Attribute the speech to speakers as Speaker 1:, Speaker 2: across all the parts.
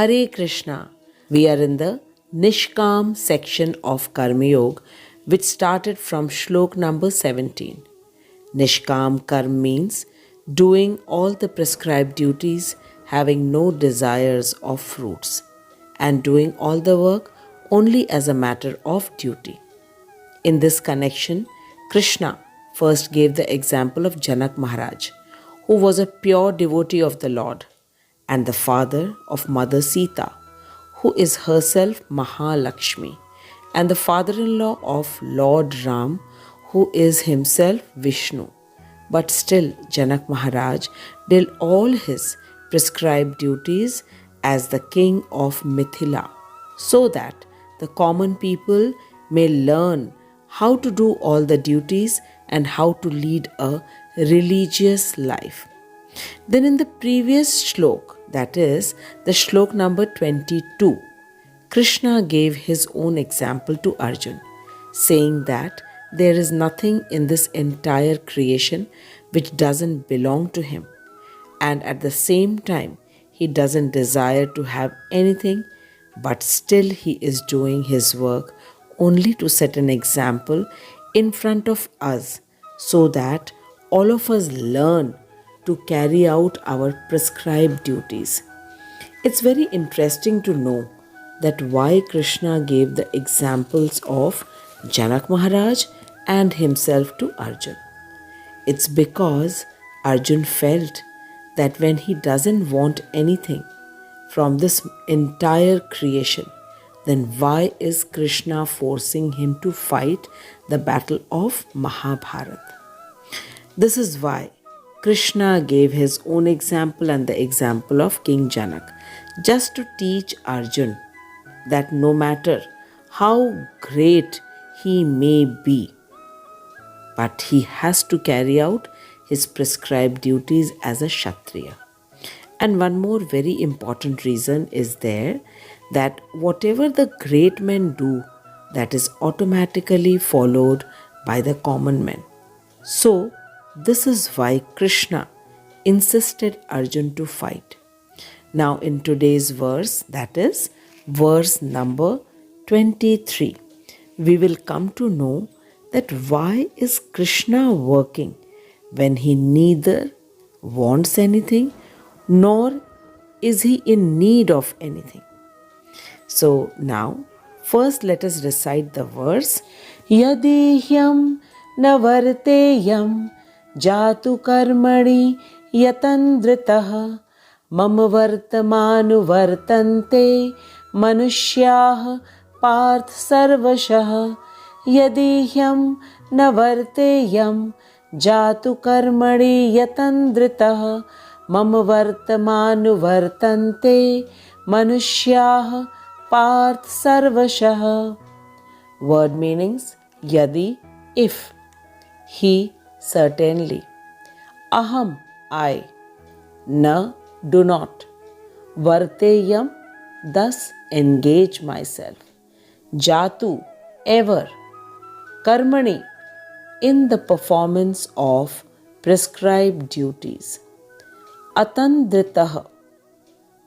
Speaker 1: Hare Krishna. We are in the Nishkam section of Karma Yoga, which started from shlok number 17. Nishkam Karma means doing all the prescribed duties, having no desires of fruits, and doing all the work only as a matter of duty. In this connection, Krishna first gave the example of Janak Maharaj, who was a pure devotee of the Lord, and the father of Mother Sita, who is herself Mahalakshmi, and the father-in-law of Lord Ram, who is himself Vishnu. But still, Janak Maharaj did all his prescribed duties as the king of Mithila, so that the common people may learn how to do all the duties and how to lead a religious life. Then in the previous shlok, that is the shlok number 22, Krishna gave his own example to Arjun, saying that there is nothing in this entire creation which doesn't belong to him, and at the same time he doesn't desire to have anything, but still he is doing his work only to set an example in front of us, so that all of us learn to carry out our prescribed duties. It's very interesting to know that why Krishna gave the examples of Janak Maharaj and himself to Arjun. It's because Arjun felt that when he doesn't want anything from this entire creation, then why is Krishna forcing him to fight the battle of Mahabharata? This is why Krishna gave his own example and the example of King Janak, just to teach Arjun that no matter how great he may be, but he has to carry out his prescribed duties as a Kshatriya. And one more very important reason is there, that whatever the great men do, that is automatically followed by the common men. So, this is why Krishna insisted Arjun to fight. Now in today's verse, that is verse number 23, we will come to know that why is Krishna working when he neither wants anything nor is he in need of anything. So now, first let us recite the verse. Yadihyam navarteyam jatu karmani yatandritah mam vartamanu vartante manushyaah parth sarvashah. Yadihyam navarteyam jatu karmani yatandritah mam vartamanu vartante manushyaah parth sarvashah. Word meanings: yadi, if; he, certainly; aham, I; na, do not; varteyam, thus engage myself; jatu, ever; karmani, in the performance of prescribed duties; atandritah,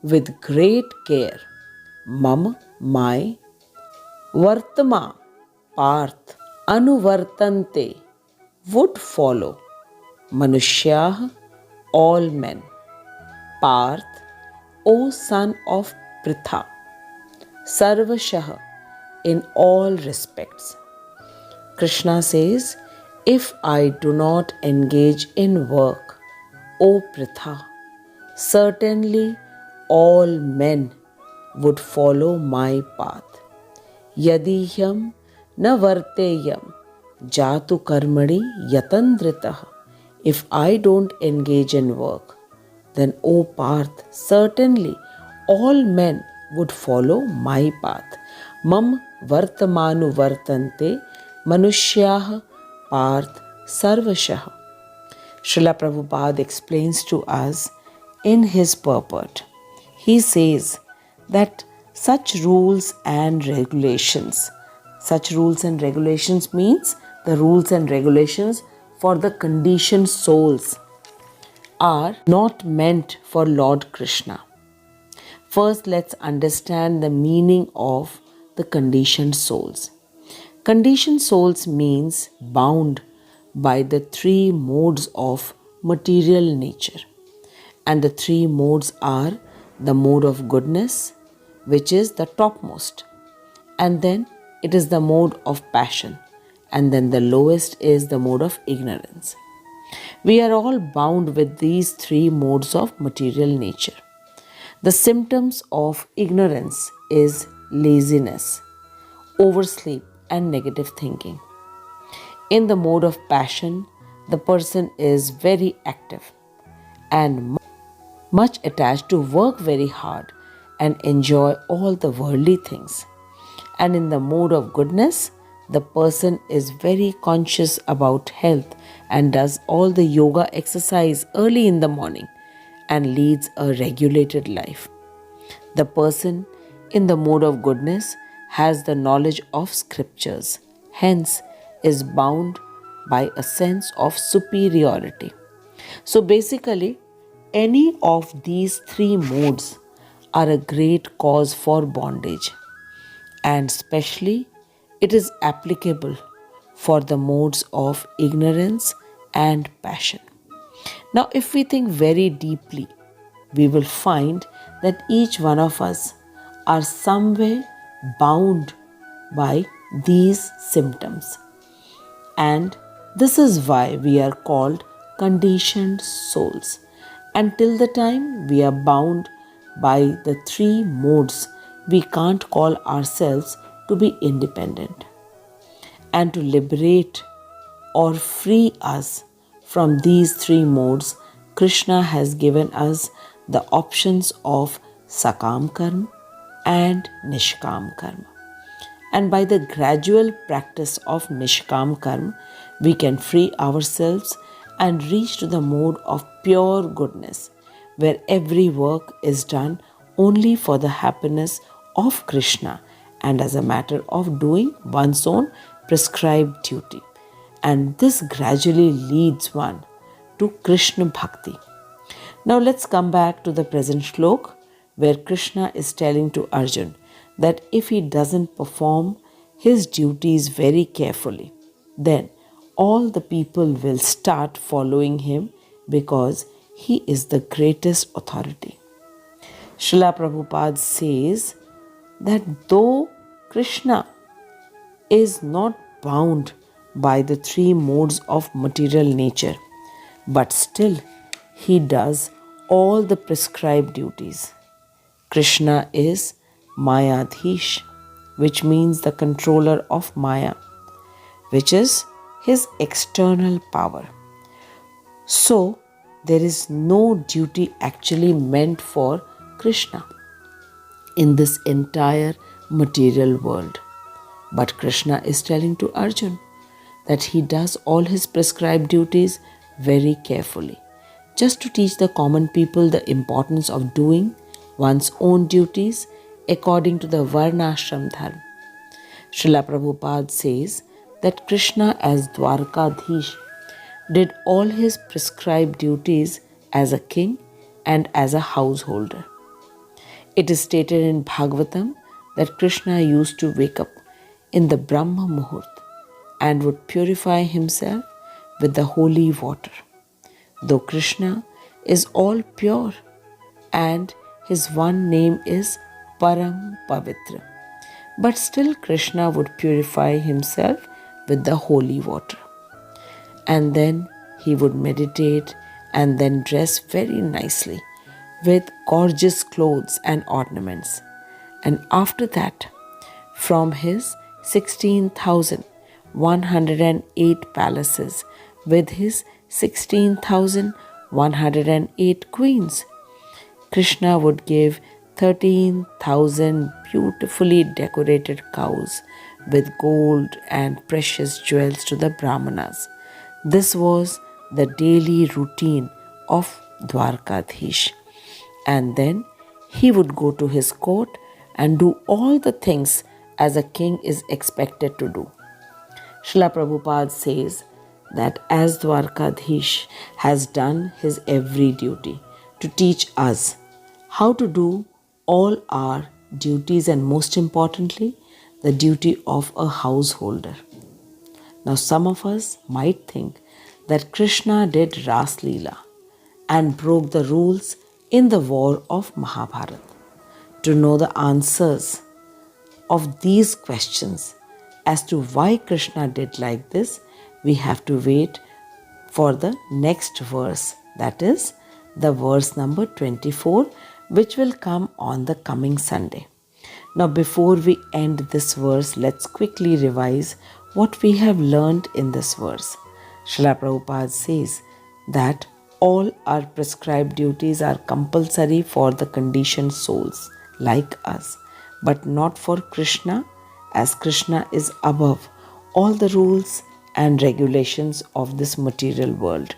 Speaker 1: with great care; mam, my; vartama, parth; anuvartante, would follow; manushyaah, all men; parth, O son of Pritha; sarvashah, in all respects. Krishna says, if I do not engage in work, O Pritha, certainly all men would follow my path. Yadihyam na varteyam jatu karmani yatandritah. If I don't engage in work, then O Parth, certainly all men would follow my path. Mam vartamanu vartante manushyaah parth sarvashah. Srila Prabhupada explains to us in his purport. He says that such rules and regulations means the rules and regulations for the conditioned souls are not meant for Lord Krishna. First, let's understand the meaning of the conditioned souls. Conditioned souls means bound by the three modes of material nature. And the three modes are the mode of goodness, which is the topmost, and then it is the mode of passion, and then the lowest is the mode of ignorance. We are all bound with these three modes of material nature. The symptoms of ignorance is laziness, oversleep, and negative thinking. In the mode of passion, the person is very active and much attached to work very hard and enjoy all the worldly things. And in the mode of goodness, the person is very conscious about health and does all the yoga exercise early in the morning and leads a regulated life. The person in the mode of goodness has the knowledge of scriptures, hence is bound by a sense of superiority. So basically, any of these three modes are a great cause for bondage, and especially it is applicable for the modes of ignorance and passion. Now, if we think very deeply, we will find that each one of us are somewhere bound by these symptoms. And this is why we are called conditioned souls. Until the time we are bound by the three modes, we can't call ourselves to be independent. And to liberate or free us from these three modes, Krishna has given us the options of Sakam Karma and Nishkam Karma. And by the gradual practice of Nishkam Karma, we can free ourselves and reach to the mode of pure goodness, where every work is done only for the happiness of Krishna and as a matter of doing one's own prescribed duty. And this gradually leads one to Krishna Bhakti. Now let's come back to the present shlok, where Krishna is telling to Arjun that if he doesn't perform his duties very carefully, then all the people will start following him because he is the greatest authority. Srila Prabhupada says that though Krishna is not bound by the three modes of material nature, but still he does all the prescribed duties. Krishna is Mayadhish, which means the controller of Maya, which is his external power. So, there is no duty actually meant for Krishna in this entire material world. But Krishna is telling to Arjun that he does all his prescribed duties very carefully, just to teach the common people the importance of doing one's own duties according to the Varnashram Dharma. Srila Prabhupada says that Krishna as Dwarkadhish did all his prescribed duties as a king and as a householder. It is stated in Bhagwatam that Krishna used to wake up in the Brahma Muhurt and would purify himself with the holy water. Though Krishna is all pure and his one name is Param Pavitra, but still Krishna would purify himself with the holy water. And then he would meditate and then dress very nicely with gorgeous clothes and ornaments. And after that, from his 16,108 palaces with his 16,108 queens, Krishna would give 13,000 beautifully decorated cows with gold and precious jewels to the Brahmanas. This was the daily routine of Dwarkadhish. And then he would go to his court and do all the things as a king is expected to do. Srila Prabhupada says that as Dwarkadhish has done his every duty to teach us how to do all our duties and most importantly, the duty of a householder. Now, some of us might think that Krishna did Ras Leela and broke the rules in the war of Mahabharata. To know the answers of these questions as to why Krishna did like this, we have to wait for the next verse, that is the verse number 24, which will come on the coming Sunday. Now, before we end this verse, let's quickly revise what we have learned in this verse. Srila Prabhupada says that all our prescribed duties are compulsory for the conditioned souls like us, but not for Krishna, as Krishna is above all the rules and regulations of this material world.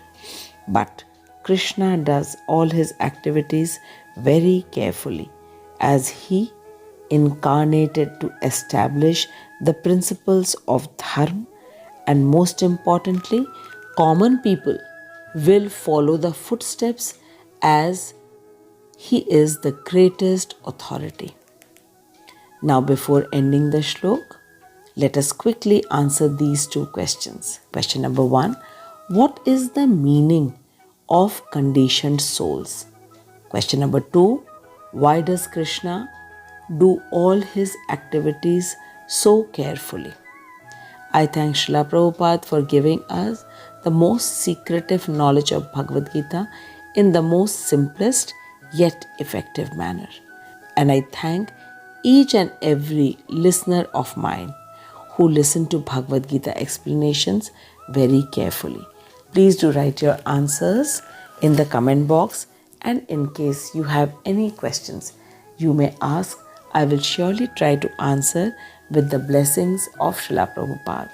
Speaker 1: But Krishna does all his activities very carefully, as he incarnated to establish the principles of dharma, and most importantly, common people will follow the footsteps as he is the greatest authority. Now, before ending the shlok, let us quickly answer these two questions. Question number 1, what is the meaning of conditioned souls? Question number 2, why does Krishna do all his activities so carefully? I thank Srila Prabhupada for giving us the most secretive knowledge of Bhagwat Gita in the most simplest yet effective manner. And I thank each and every listener of mine who listened to Bhagavad Gita explanations very carefully. Please do write your answers in the comment box, and in case you have any questions you may ask, I will surely try to answer with the blessings of Srila Prabhupada.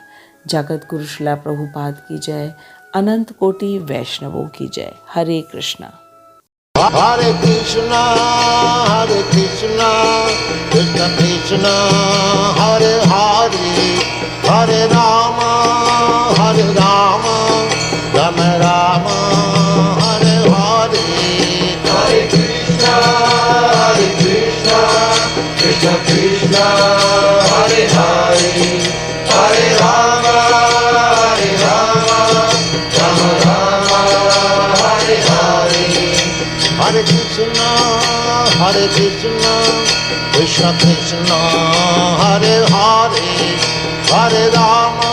Speaker 1: Jagat Guru Srila Prabhupada ki jai, Anant Koti Vaishnavo ki jai. Hare Krishna.
Speaker 2: Hare Krishna, Krishna Krishna, Hare Hare, Hare Rama, Rama Rama, Hare Hare. Hare Krishna, Krishna Krishna, Hare Hare, Hare Rama, Rama Rama, Hare Hare. Hare Krishna, Krishna Krishna, Hare Hare, Hare Rama,